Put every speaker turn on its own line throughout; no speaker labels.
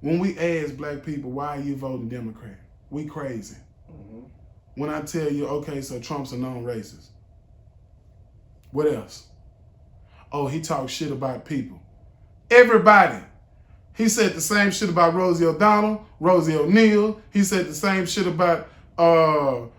when we ask black people, why are you voting Democrat? We crazy. When I tell you, okay, so Trump's a known racist. What else? Oh, he talks shit about people. Everybody. He said the same shit about Rosie O'Donnell, Rosie O'Neal. He said the same shit about Don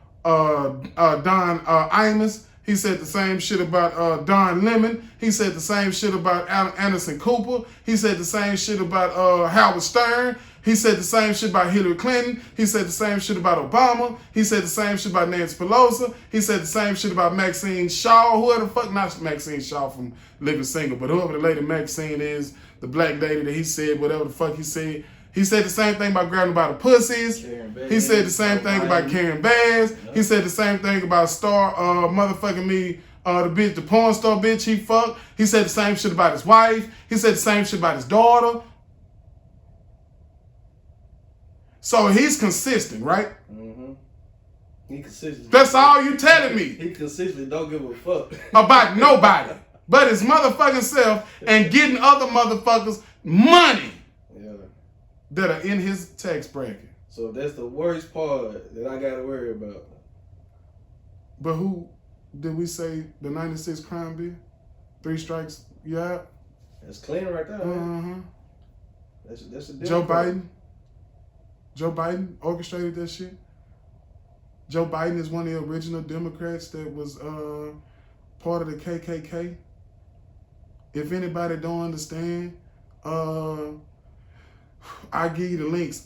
Imus. He said the same shit about Don Lemon. He said the same shit about Anderson Cooper. He said the same shit about Howard Stern. He said the same shit about Hillary Clinton. He said the same shit about Obama. He said the same shit about Nancy Pelosi. He said the same shit about Maxine Shaw. Whoever the fuck, not Maxine Shaw from Living Single, but whoever the lady Maxine is, the black lady that he said whatever the fuck he said. He said the same thing about grabbing by the pussies. He said the same thing about Karen Bass. He said the same thing about Star, motherfucking me, the porn star bitch he fucked. He said the same shit about his wife. He said the same shit about his daughter. So he's consistent, right?
He consistent.
That's all you telling me.
He consistently don't give a fuck.
About nobody but his motherfucking self and getting other motherfuckers money that are in his tax bracket.
So that's the worst part that I gotta worry about.
But who did we say the 96 crime bill? 3 strikes, you out?
That's clean right there. Man. That's a
Joe Biden. Joe Biden orchestrated that shit. Joe Biden is one of the original Democrats that was part of the KKK. If anybody don't understand, I give you the links.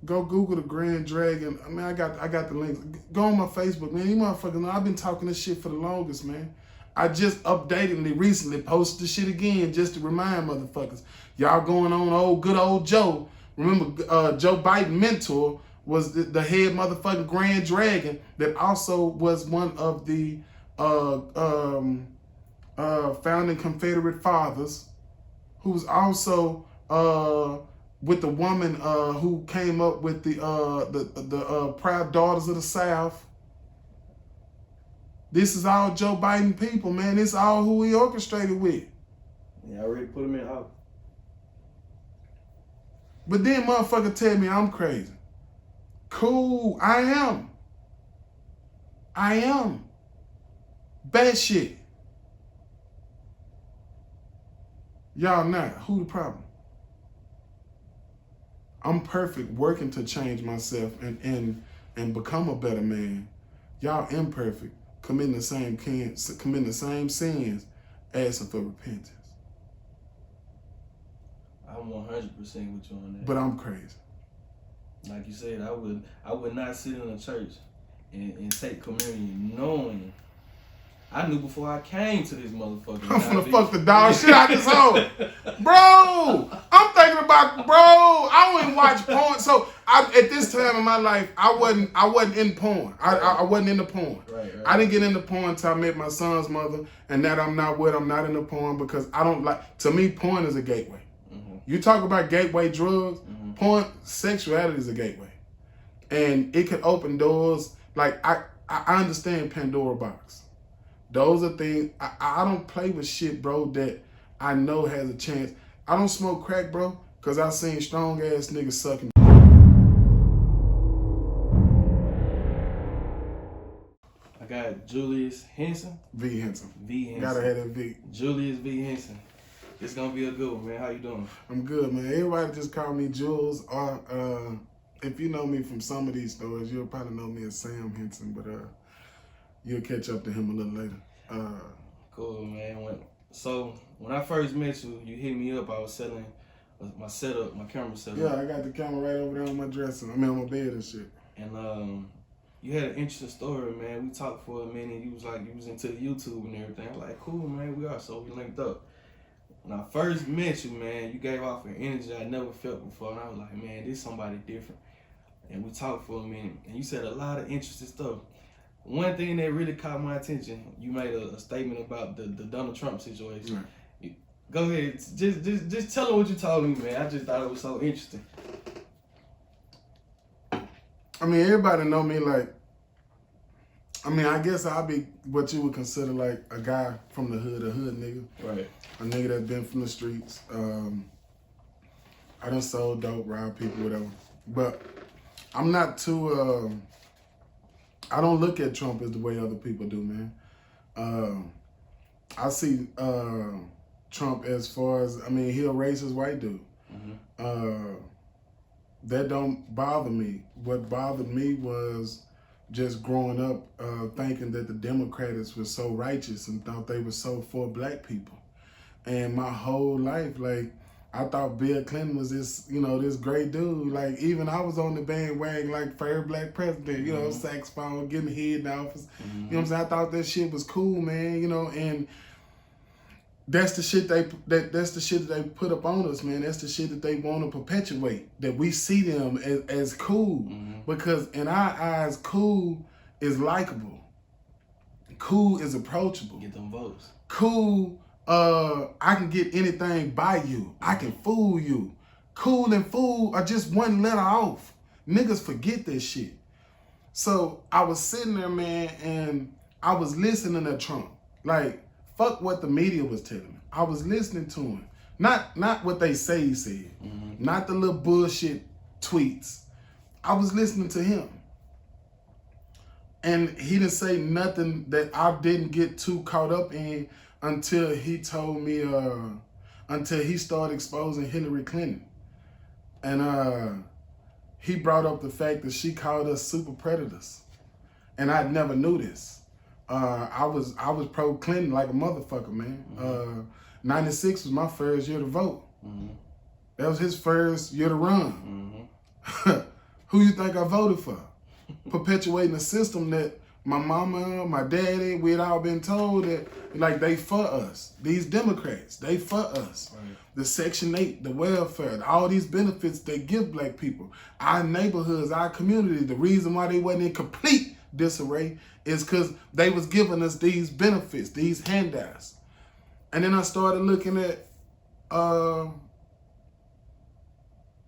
Go Google the Grand Dragon. I mean, I got the links. Go on my Facebook, man. You motherfuckers know I've been talking this shit for the longest, man. I just recently posted the shit again just to remind motherfuckers. Y'all going on good old Joe. Remember, Joe Biden mentor was the head motherfucking Grand Dragon that also was one of the founding Confederate fathers, who was also with the woman who came up with the Proud Daughters of the South. This is all Joe Biden people, man. This is all who he orchestrated with.
Yeah, I already put him in out.
But then motherfucker tell me I'm crazy. Cool, I am. Bad shit. Y'all not. Who the problem? I'm perfect, working to change myself and become a better man. Y'all imperfect, committing the same sins, asking for repentance.
I'm 100% with you on that.
But I'm crazy.
Like you said, I would not sit in a church and take communion knowing I knew before I came to this motherfucker.
I'm finna fuck the dog shit out this hole. Bro, I'm thinking about, I wouldn't watch porn. So at this time in my life, I wasn't in porn. I wasn't into porn.
Right.
I didn't get into porn until I met my son's mother, and that I'm not into porn because I don't like, to me, porn is a gateway. You talk about gateway drugs, porn, sexuality is a gateway. And it could open doors. Like, I understand Pandora box. Those are things, I don't play with shit, bro, that I know has a chance. I don't smoke crack, bro, because I've seen strong ass niggas sucking.
I got Julius Henson.
V. Henson.
Henson.
Gotta have that V.
Julius V. Henson. It's gonna be a good one, man. How you doing?
I'm good, man. Everybody just call me Juls. Or if you know me from some of these stories, you'll probably know me as Sam Henson, but you'll catch up to him a little later.
Cool, man. When I first met you, you hit me up. I was selling my setup, my camera setup.
Yeah, I got the camera right over there on my dresser. On my bed and shit.
And you had an interesting story, man. We talked for a minute. You was into the YouTube and everything. I'm like, cool, man. We we linked up. When I first met you, man, you gave off an energy I never felt before, and I was like, man, this is somebody different. And we talked for a minute, and you said a lot of interesting stuff. One thing that really caught my attention, you made a statement about the Donald Trump situation. Right. Go ahead, just tell her what you told me, man. I just thought it was so interesting.
I mean, everybody know me like, I guess I'll be what you would consider like a guy from the hood, a hood nigga.
Right.
A nigga that's been from the streets. I done sold dope, robbed people, whatever. But I'm not too, I don't look at Trump as the way other people do, man. I see Trump as far as, I mean, he a racist white dude. That don't bother me. What bothered me was just growing up thinking that the Democrats were so righteous and thought they were so for black people. And my whole life, like, I thought Bill Clinton was this, you know, this great dude. Like, even I was on the bandwagon, like, for every black president, you know, saxophone, getting head in office. You know what I'm saying? I thought that shit was cool, man, you know, and that's the shit that's the shit that they put up on us, man. That's the shit that they want to perpetuate. That we see them as cool. Because in our eyes, cool is likable. Cool is approachable.
Get them votes.
Cool, I can get anything by you. I can fool you. Cool and fool are just one letter off. Niggas forget this shit. So I was sitting there, man, and I was listening to Trump. Like, fuck what the media was telling me. I was listening to him. Not what they say he said. Not the little bullshit tweets. I was listening to him. And he didn't say nothing that I didn't get too caught up in until he told me, until he started exposing Hillary Clinton. And he brought up the fact that she called us super predators. And I never knew this. I was pro Clinton like a motherfucker, man. 96 was my first year to vote. That was his first year to run. Who you think I voted for? Perpetuating a system that my mama, my daddy, we had all been told that, like, they for us. These Democrats, they for us. The Section 8, the welfare, all these benefits they give black people. Our neighborhoods, our community, the reason why they wasn't in complete disarray is because they was giving us these benefits, these handouts. And then I started looking at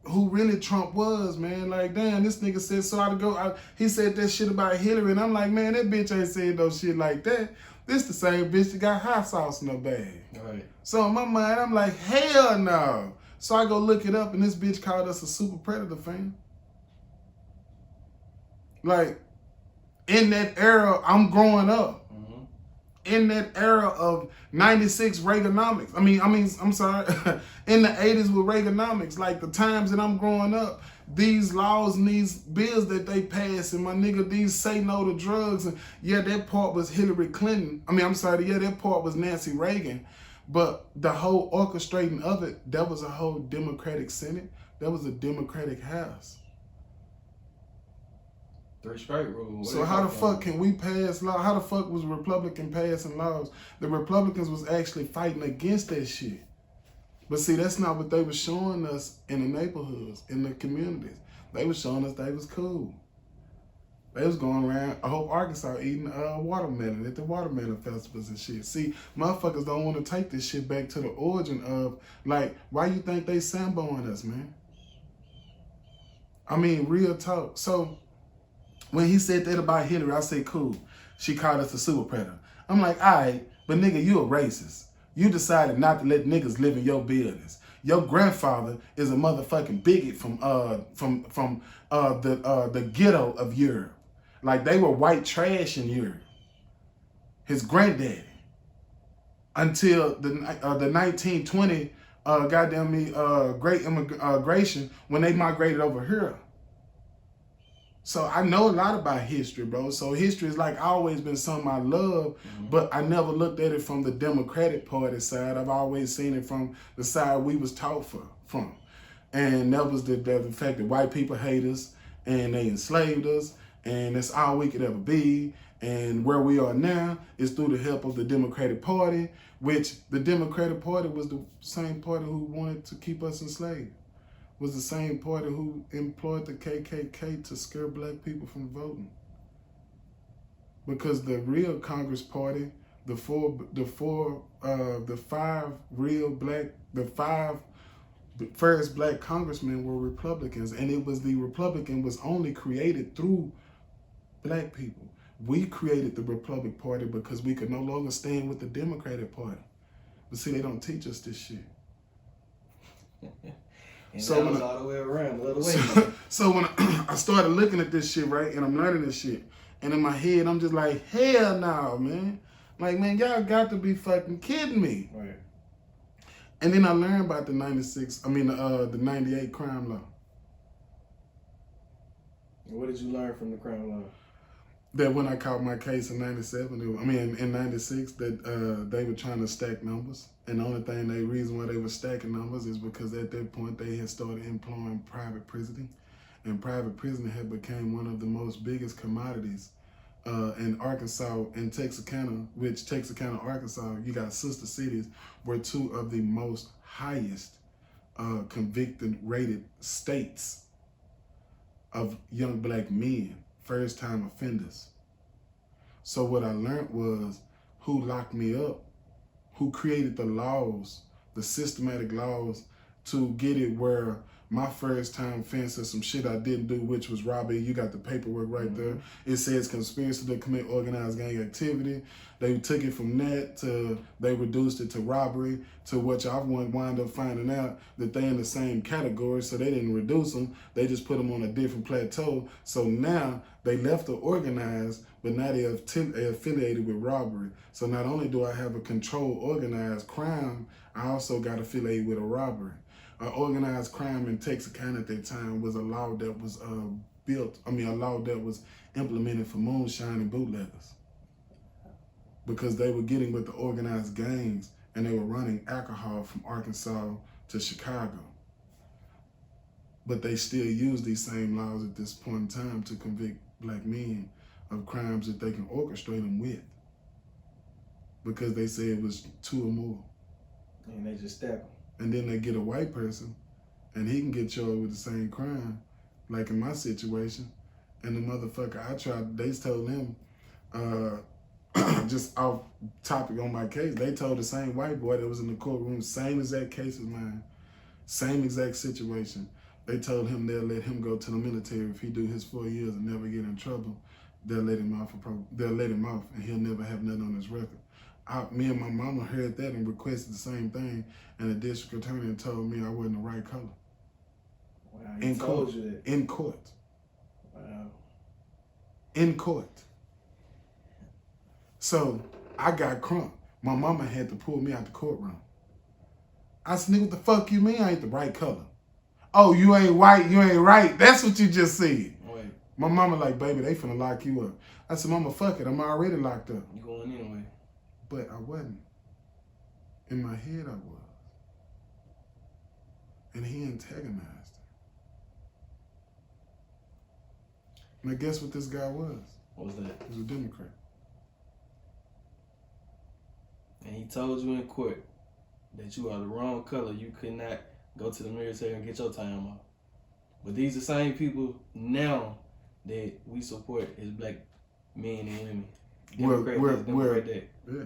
who really Trump was, man. Like, damn, this nigga said, so I go, he said that shit about Hillary, and I'm like, man, that bitch ain't said no shit like that. This the same bitch that got hot sauce in her bag.
Right.
So in my mind, I'm like, hell no. So I go look it up, and this bitch called us a super predator, fam. Like, in that era, I'm growing up. In that era of 96 Reaganomics. I'm sorry, in the 80s with Reaganomics, like the times that I'm growing up, these laws and these bills that they pass, and my nigga, these say no to drugs, and yeah, that part was Hillary Clinton. That part was Nancy Reagan, but the whole orchestrating of it, that was a whole Democratic Senate, that was a Democratic House.
3 straight rules.
So how the fuck can we pass law? How the fuck was Republican passing laws? The Republicans was actually fighting against that shit. But see, that's not what they were showing us in the neighborhoods, in the communities. They was showing us they was cool. They was going around, I hope Arkansas, eating watermelon at the watermelon festivals and shit. See, motherfuckers don't want to take this shit back to the origin of, like, why you think they samboing us, man? I mean, real talk. So, when he said that about Hillary, I said, cool. She called us a super predator. I'm like, all right, but nigga, you a racist. You decided not to let niggas live in your buildings. Your grandfather is a motherfucking bigot from the ghetto of Europe. Like, they were white trash in Europe. His granddaddy. Until the 1920 great immigration, when they migrated over here. So I know a lot about history, bro. So history is like always been something I love, but I never looked at it from the Democratic Party side. I've always seen it from the side we was taught from. And that was the fact that white people hate us and they enslaved us, and that's all we could ever be. And where we are now is through the help of the Democratic Party, which the Democratic Party was the same party who wanted to keep us enslaved. Was the same party who employed the KKK to scare black people from voting. Because the real Congress Party, the first black congressmen were Republicans, and it was the Republican was only created through black people. We created the Republican Party because we could no longer stand with the Democratic Party. But see, they don't teach us this shit.
And
So
that
when
was all the way around, the other way.
so when I started looking at this shit, right, and I'm learning this shit, and in my head, I'm just like, hell no, man. Like, man, y'all got to be fucking kidding me.
Right.
And then I learned about the 98 crime law.
What did you learn from the crime law?
That when I caught my case in 97, in 96, that they were trying to stack numbers. And the only reason why they were stacking numbers is because at that point they had started employing private prisoning. And private prisoning had become one of the most biggest commodities in Arkansas and Texarkana, which Texarkana, Arkansas, you got sister cities, were two of the most highest convicted rated states of young black men, first time offenders. So what I learned was who locked me up, who created the laws, the systematic laws to get it where my first time offense is some shit I didn't do, which was robbery. You got the paperwork right there. It says conspiracy to commit organized gang activity. They took it from that to, they reduced it to robbery, to which I wound up finding out that they in the same category, so they didn't reduce them. They just put them on a different plateau. So now they left the organized, but now they're affiliated with robbery. So not only do I have a controlled organized crime, I also got affiliated with a robbery. Organized crime in Texarkana at that time was a law that was a law that was implemented for moonshine and bootleggers. Because they were getting with the organized gangs and they were running alcohol from Arkansas to Chicago. But they still use these same laws at this point in time to convict black men of crimes that they can orchestrate them with. Because they say it was two or more.
And they just stack them.
And then they get a white person and he can get charged with the same crime, like in my situation. And the motherfucker they told him, just off topic on my case, they told the same white boy that was in the courtroom, same exact case as mine, same exact situation. They told him they'll let him go to the military if he do his 4 years and never get in trouble. They'll let him off and he'll never have nothing on his record. Me and my mama heard that and requested the same thing, and the district attorney told me I wasn't the right color.
Wow, he told you that?
In court.
Wow.
In court. So I got crunk. My mama had to pull me out the courtroom. I said, nigga, what the fuck you mean I ain't the right color? Oh, you ain't white, you ain't right. That's what you just said.
Wait.
My mama like, baby, they finna lock you up. I said, mama, fuck it, I'm already locked up.
You going anyway.
But I wasn't. In my head, I was. And he antagonized it. Now, guess what this guy was?
What was that?
He was a Democrat.
And he told you in court that you are the wrong color. You could not go to the military and get your time off. But these are the same people now that we support as black men and women. Democrat Day.
Yeah.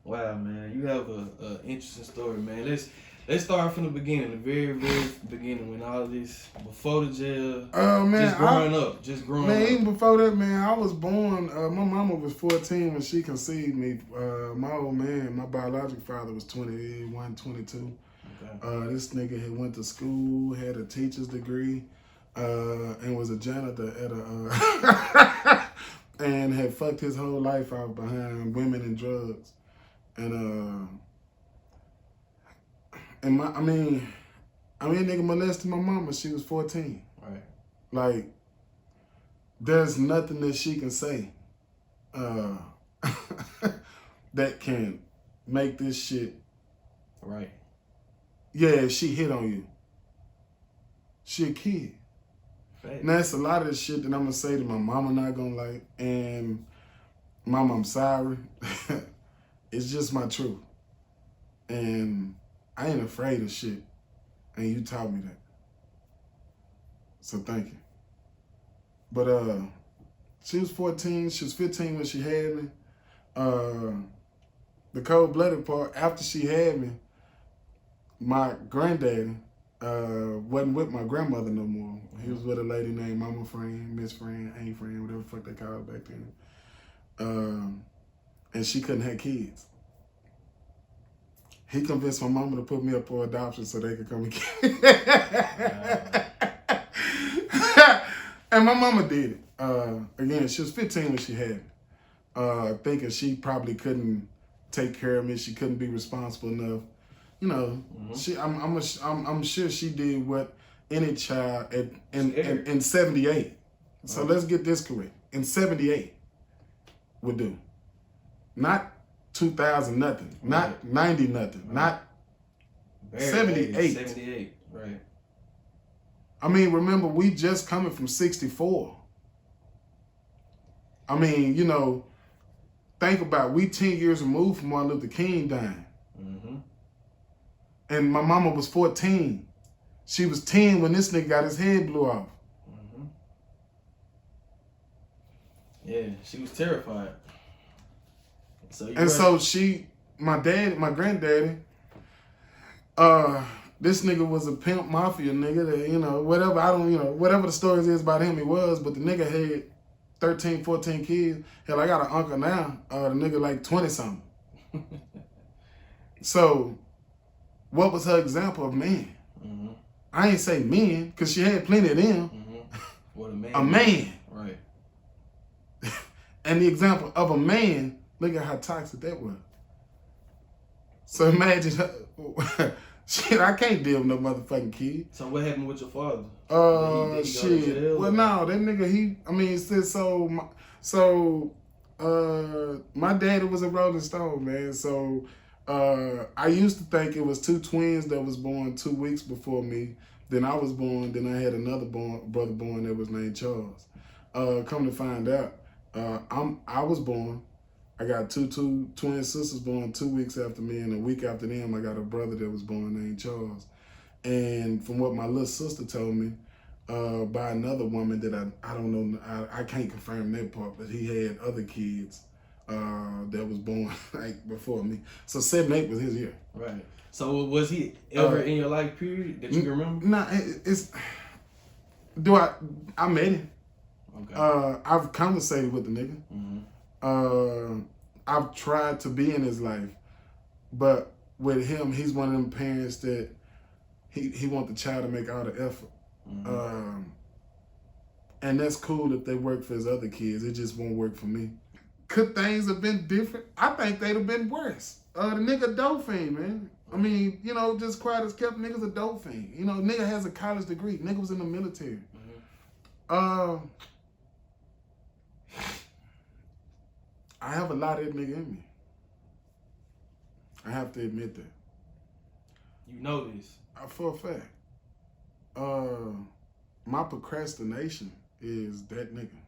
Wow, man, you have a interesting story, man. Let's start from the beginning, the very, very beginning, when all this, before the jail,
Man,
just growing up.
Man, even before that, man, I was born, my mama was 14 when she conceived me. My old man, my biological father was 21, 22. Okay. This nigga had went to school, had a teacher's degree, and was a janitor at a, and had fucked his whole life out behind women and drugs. And nigga molested my mama. She was 14.
Right.
Like, there's nothing that she can say that can make this shit.
Right.
Yeah, she hit on you. She a kid. Right. Now, it's a lot of the shit that I'm gonna say that my mama not gonna like. And mama, I'm sorry. It's just my truth. And I ain't afraid of shit. And you taught me that. So thank you. But she was 14, she was 15 when she had me. The cold-blooded part, after she had me, my granddaddy wasn't with my grandmother no more. He was with a lady named Mama Friend, Miss Friend, Ain't Friend, whatever the fuck they called it back then. And she couldn't have kids. He convinced my mama to put me up for adoption so they could come and get me. And my mama did it. Again, she was 15 when she had me. Thinking she probably couldn't take care of me. She couldn't be responsible enough. You know, I'm sure she did what any child in 78. So let's get this correct. In 78 would do. Not 2000 nothing. Not 90 nothing. Not 78.
78, right.
I mean, remember, we just coming from 64. I mean, you know, think about it. We 10 years removed from Martin Luther King dying.
Mm-hmm.
And my mama was 14. She was 10 when this nigga got his head blew off.
Mm-hmm. Yeah, she was terrified. So my granddaddy, this nigga was a pimp mafia nigga that, you know, whatever the stories is about him, he was, but the nigga had 13, 14 kids. Hell, I got an uncle now, the nigga like 20 something. So, what was her example of man? Mm-hmm. I ain't say men, because she had plenty of them. Mm-hmm. What a man.
A man.
Right.
And the example of a man, look at how toxic that was. So imagine, shit, I can't deal with no motherfucking kid.
So what happened with your father?
Shit. Well, no, that nigga, my daddy was a Rolling Stone, man. So I used to think it was two twins that was born 2 weeks before me. Then I was born. Then I had another brother born that was named Charles. Come to find out, I was born. I got two twin sisters born 2 weeks after me, and a week after them, I got a brother that was born named Charles. And from what my little sister told me, by another woman that I don't know, I can't confirm that part, but he had other kids that was born like before me. So 7-8 was his year.
Right. So was he ever in your life period that you can remember?
Nah, I met him. Okay. I've conversated with the nigga. Mm-hmm. I've tried to be in his life, but with him, he's one of them parents that he want the child to make all the effort. Mm-hmm. And that's cool if they work for his other kids. It just won't work for me. Could things have been different? I think they'd have been worse. The nigga dope fiend, man. I mean, you know, just quiet as kept, nigga's a dope fiend. You know, nigga has a college degree. Nigga was in the military. Mm-hmm. I have a lot of that nigga in me. I have to admit that.
You know this?
For a fact. My procrastination is that nigga.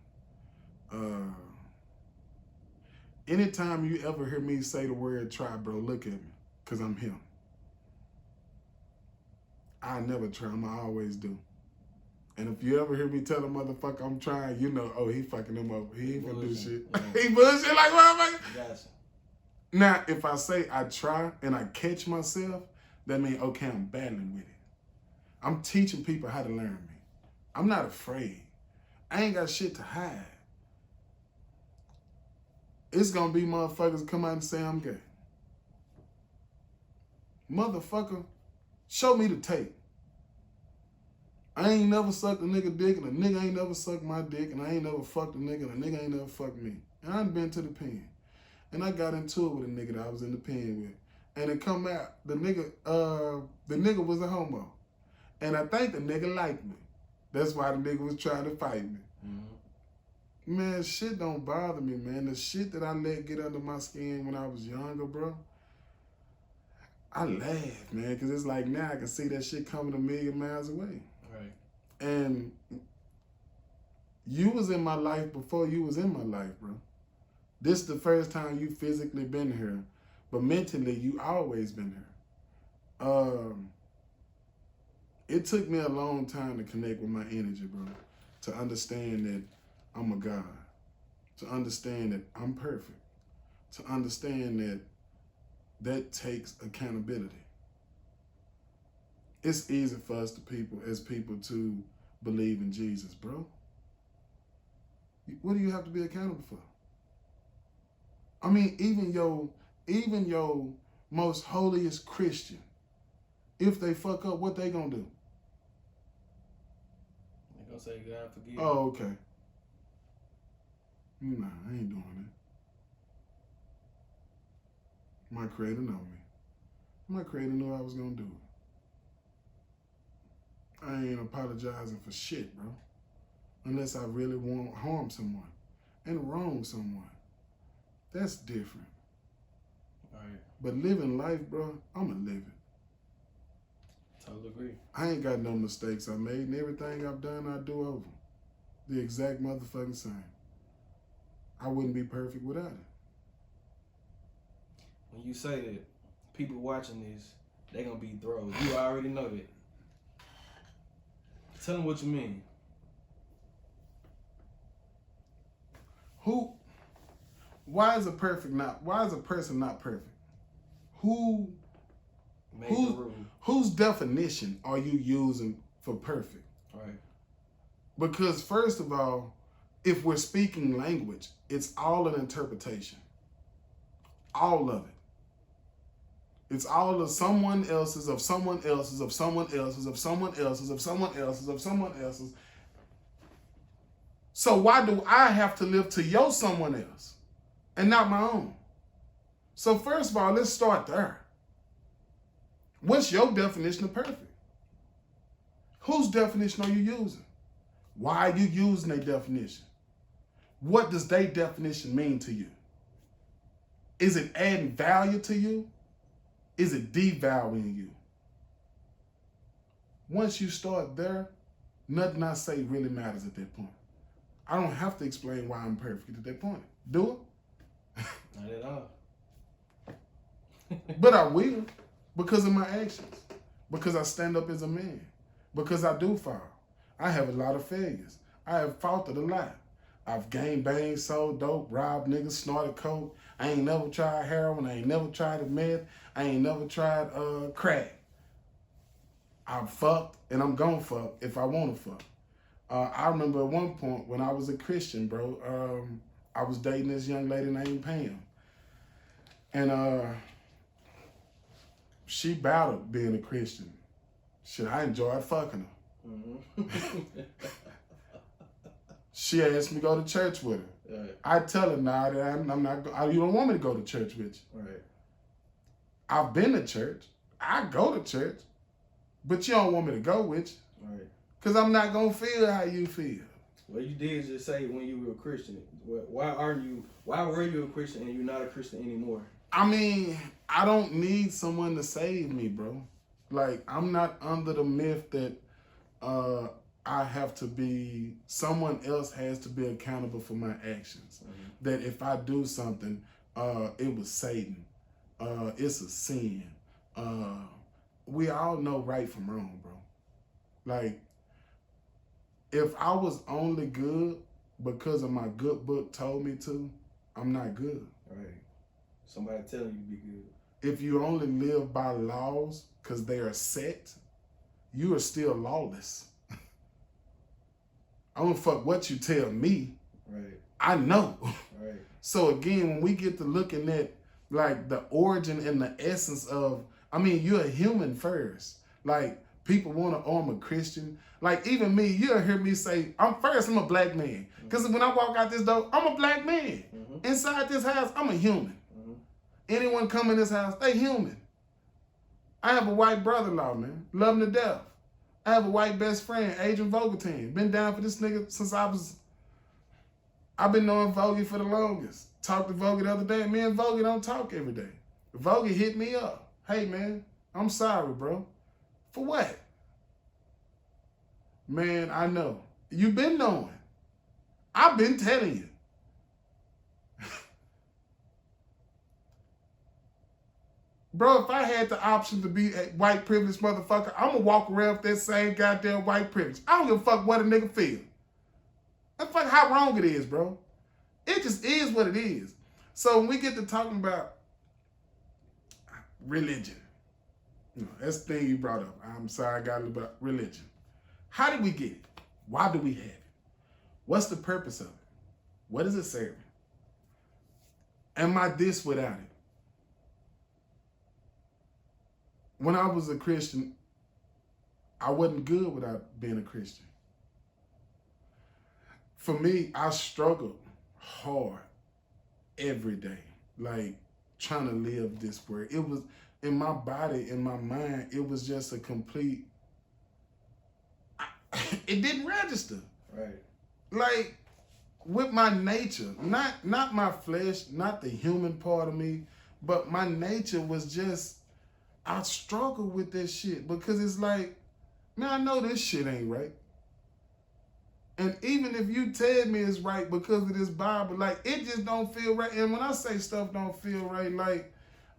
Anytime you ever hear me say the word try, bro, look at me, because I'm him. I never try him, I always do. And if you ever hear me tell a motherfucker I'm trying, you know, oh, he fucking him up. He ain't gonna do shit. Yeah. He bullshit like motherfucker. Gotcha. Now, if I say I try and I catch myself, that means, okay, I'm battling with it. I'm teaching people how to learn me. I'm not afraid. I ain't got shit to hide. It's gonna be motherfuckers come out and say I'm gay. Motherfucker, show me the tape. I ain't never sucked a nigga dick, and a nigga ain't never sucked my dick, and I ain't never fucked a nigga, and a nigga ain't never fucked me. And I done been to the pen. And I got into it with a nigga that I was in the pen with. And it come out, the nigga was a homo. And I think the nigga liked me. That's why the nigga was trying to fight me. Mm-hmm. Man, shit don't bother me, man. The shit that I let get under my skin when I was younger, bro, I laugh, man, because it's like now I can see that shit coming a million miles away. Right. And you was in my life before you was in my life, bro. This is the first time you physically been here, but mentally you always been here. It took me a long time to connect with my energy, bro, to understand that I'm a God, to understand that I'm perfect, to understand that takes accountability. It's easy for us as people to believe in Jesus, bro. What do you have to be accountable for? I mean, even your most holiest Christian, if they fuck up, what they gonna do?
They gonna say God forgive.
Oh, okay. Nah, I ain't doing it. My creator know me. My creator knew I was gonna do it. I ain't apologizing for shit, bro. Unless I really want to harm someone and wrong someone. That's different.
Right.
But living life, bro, I'ma live it.
Totally agree.
I ain't got no mistakes I made, and everything I've done, I do over. The exact motherfucking same. I wouldn't be perfect without it.
When you say that people watching this, they gonna be thrown. You already know that. Tell them what you mean.
Why is a person not perfect? Whose definition are you using for perfect?
Right.
Because first of all, if we're speaking language, it's all an interpretation. All of it. It's all of someone else's, of someone else's, of someone else's, of someone else's, of someone else's, of someone else's. So why do I have to live to your someone else and not my own? So first of all, let's start there. What's your definition of perfect? Whose definition are you using? Why are you using their definition? What does their definition mean to you? Is it adding value to you? Is it devaluing you? Once you start there, nothing I say really matters at that point. I don't have to explain why I'm perfect at that point. Do it?
Not at all.
But I will, because of my actions. Because I stand up as a man. Because I do fall. I have a lot of failures. I have faltered a lot. I've gang banged, sold dope, robbed niggas, snorted coke. I ain't never tried heroin. I ain't never tried a meth. I ain't never tried crack. I'm fucked, and I'm gon' fuck if I want to fuck. I remember at one point when I was a Christian, bro, I was dating this young lady named Pam. And she battled being a Christian. Shit, I enjoyed fucking her. Mm-hmm. She asked me to go to church with her. Right. I tell her now that I'm not. You don't want me to go to church with you. Right. I've been to church. I go to church, but you don't want me to go with you. Right. Because I'm not gonna feel how you feel.
Well, you did just say when you were a Christian. Why were you a Christian and you're not a Christian anymore?
I mean, I don't need someone to save me, bro. Like, I'm not under the myth that I have to be, someone else has to be accountable for my actions. Mm-hmm. That if I do something, it was Satan. It's a sin. We all know right from wrong, bro. Like, if I was only good because of my good book told me to, I'm not good.
Right. Somebody telling you to be good.
If you only live by laws because they are set, you are still lawless. I don't fuck what you tell me. Right. I know. Right. So again, when we get to looking at like the origin and the essence of, I mean, you're a human first. Like, people want to arm a Christian. Like, even me, you'll hear me say, I'm a black man. Because when I walk out this door, I'm a black man. Mm-hmm. Inside this house, I'm a human. Mm-hmm. Anyone come in this house, they human. I have a white brother-in-law, man. Love him to death. I have a white best friend, Adrian Vogeltin. Been down for this nigga since I've been knowing Vogie for the longest. Talked to Vogie the other day. Me and Vogie don't talk every day. Vogie hit me up. Hey, man, I'm sorry, bro. For what? Man, I know. You've been knowing. I've been telling you. Bro, if I had the option to be a white privileged motherfucker, I'm going to walk around with that same goddamn white privilege. I don't give a fuck what a nigga feel. That's fuck how wrong it is, bro. It just is what it is. So when we get to talking about religion, that's the thing you brought up. I'm sorry I got it about religion. How did we get it? Why do we have it? What's the purpose of it? What is it serving? Am I this without it? when I was a Christian, I wasn't good without being a Christian. For me, I struggled hard every day, like trying to live this word. It was in my body, in my mind, it was just a complete, it didn't register.
Right.
Like with my nature, not my flesh, not the human part of me, but my nature was just, I struggle with this shit because it's like, man, I know this shit ain't right. And even if you tell me it's right because of this Bible, like, it just don't feel right. And when I say stuff don't feel right, like,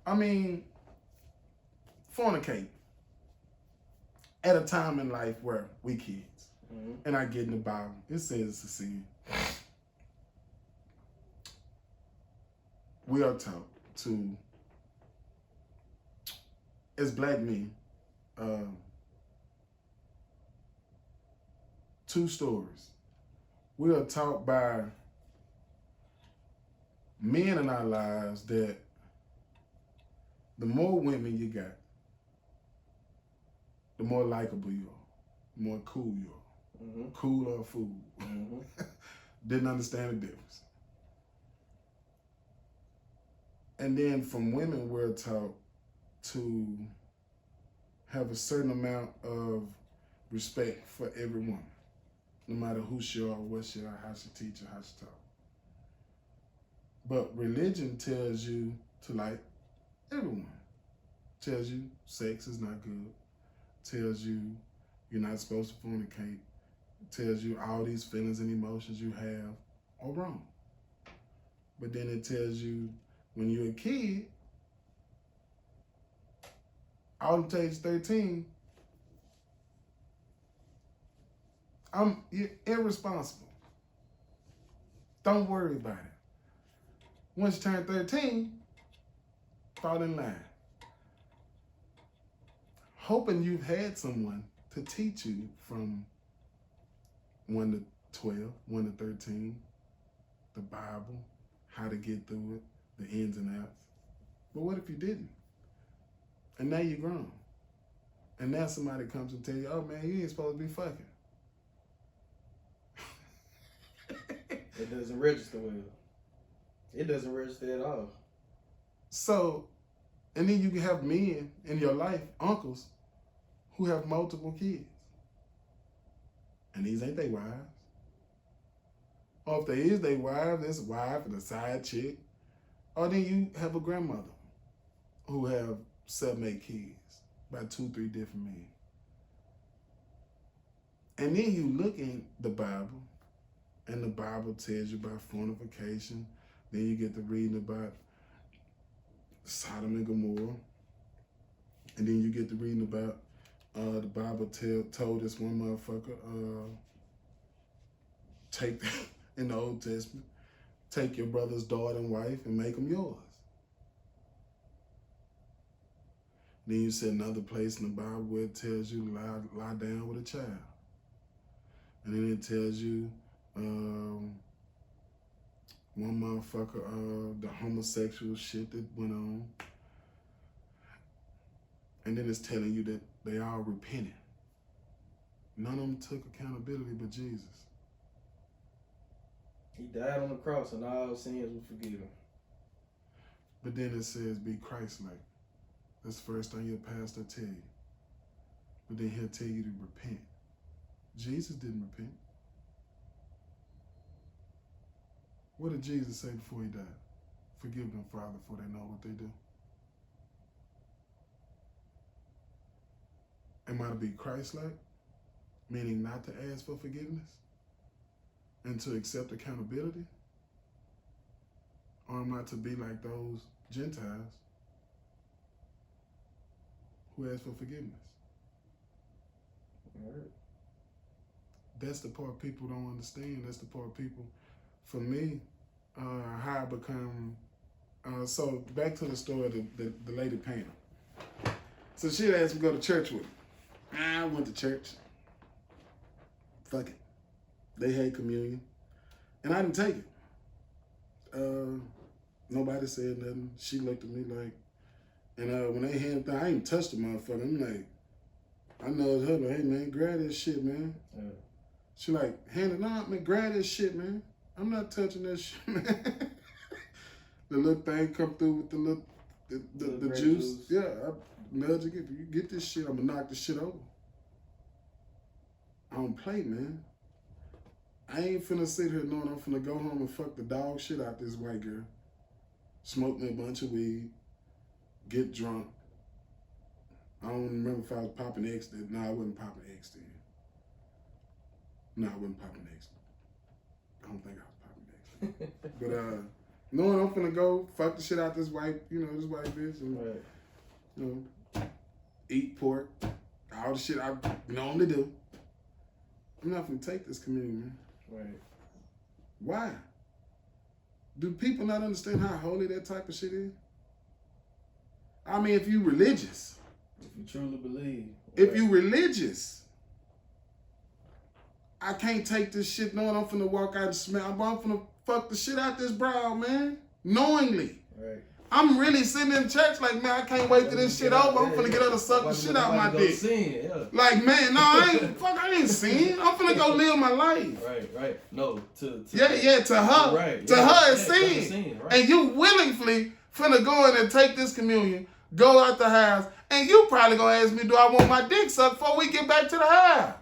I mean, fornicate at a time in life where we kids. Mm-hmm. And I get in the Bible, it says it's a sin. We are taught to, as black men, two stories. We are taught by men in our lives that the more women you got, the more likable you are, the more cool you are. Mm-hmm. Cool or fool. Mm-hmm. Didn't understand the difference. And then from women, we're taught to have a certain amount of respect for every woman, no matter who she are, what she are, how she teach or how she talk. But religion tells you to like everyone. Tells you sex is not good. Tells you you're not supposed to fornicate. Tells you all these feelings and emotions you have are wrong. But then it tells you when you're a kid, all the age 13, you're irresponsible. Don't worry about it. Once you turn 13, fall in line. Hoping you've had someone to teach you from 1 to 12, 1 to 13, the Bible, how to get through it, the ins and outs. But what if you didn't? And now you're grown. And now somebody comes and tell you, oh man, you ain't supposed to be fucking.
It doesn't register well. It doesn't register at all.
So, and then you can have men in your life, uncles, who have multiple kids. And these ain't their wives. Or if they is their wives, it's a wife and a side chick. Or then you have a grandmother who have 7, 8 kids by 2, 3 different men. And then you look in the Bible, and the Bible tells you about fornication. Then you get to reading about Sodom and Gomorrah. And then you get to reading about the Bible told this one motherfucker, take in the Old Testament, take your brother's daughter and wife and make them yours. Then you see another place in the Bible where it tells you to lie down with a child. And then it tells you one motherfucker, the homosexual shit that went on. And then it's telling you that they all repented. None of them took accountability but Jesus.
He died on the cross and all sins were forgiven.
But then it says be Christ-like. That's the first thing your pastor tell you. But then he'll tell you to repent. Jesus didn't repent. What did Jesus say before he died? Forgive them, Father, for they know what they do. Am I to be Christ-like? Meaning not to ask for forgiveness? And to accept accountability? Or am I to be like those Gentiles who ask for forgiveness?
All right.
That's the part people don't understand. That's the part people, for me, how I become, so back to the story, the lady painter. So she asked me to go to church with her. I went to church. Fuck it. They had communion. And I didn't take it. Nobody said nothing. She looked at me like, And when they hand thing, I ain't touched the motherfucker. I'm like, I know it's her, but hey man, grab that shit, man. Yeah. She like, hand it on, man, grab that shit, man. I'm not touching that shit, man. The little thing come through with the juice. Yeah, I nudge it. If you get this shit, I'm gonna knock the shit over. I don't play, man. I ain't finna sit here knowing I'm finna go home and fuck the dog shit out this white girl. Smoke me a bunch of weed. Get drunk. I don't remember if I was popping X then. No, I wasn't popping X then. No, I wasn't popping X. I don't think I was popping X. But knowing I'm finna go fuck the shit out this white, this white bitch and eat pork, all the shit I normally do. I'm not finna take this community, man.
Right.
Why? Do people not understand how holy that type of shit is? I mean, if you religious.
If you truly believe.
If you religious. I can't take this shit knowing I'm finna walk out and smell. I'm finna fuck the shit out this brow, man. Knowingly.
Right.
I'm really sitting in church like, man, I can't wait till this shit over. I'm finna get her to suck the shit out my dick. Like, man, no, I ain't sin. I'm finna go live my life.
Right. No, to
her.
Right.
To her it's sin. Right. And you willingly finna go in and take this communion, go out the house, and you probably gonna ask me, do I want my dick sucked before we get back to the house?